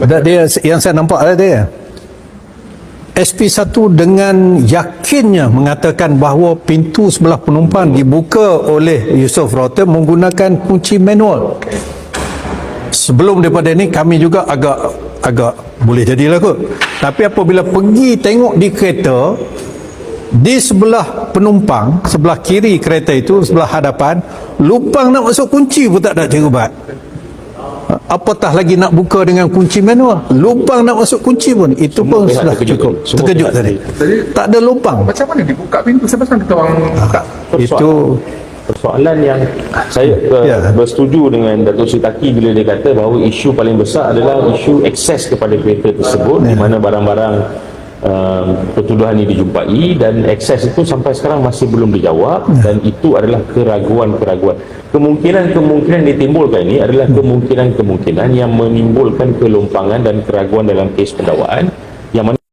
Dia yang saya nampak ada dia. SP1 dengan yakinnya mengatakan bahawa pintu sebelah penumpang dibuka oleh Yusof Rawatib menggunakan kunci manual. Sebelum daripada ni kami juga agak boleh jadilah kot. Tapi apabila pergi tengok di kereta, di sebelah penumpang, sebelah kiri kereta itu, sebelah hadapan, lubang nak masuk kunci pun tak ada cikgu Bat. Apatah lagi nak buka dengan kunci manual, lubang nak masuk kunci pun itu pun sudah cukup terkejut tadi. Tak ada lubang. Macam mana dibuka pintu? Siapa kita orang buka? Itu persoalan yang saya bersetuju dengan Datuk Seri Taki bila dia kata bahawa isu paling besar adalah isu akses kepada kereta tersebut, di mana barang-barang pertuduhan ini dijumpai, dan akses itu sampai sekarang masih belum dijawab, dan itu adalah keraguan-keraguan. Kemungkinan ditimbulkan ini adalah kemungkinan yang menimbulkan kelompangan dan keraguan dalam kes pendakwaan.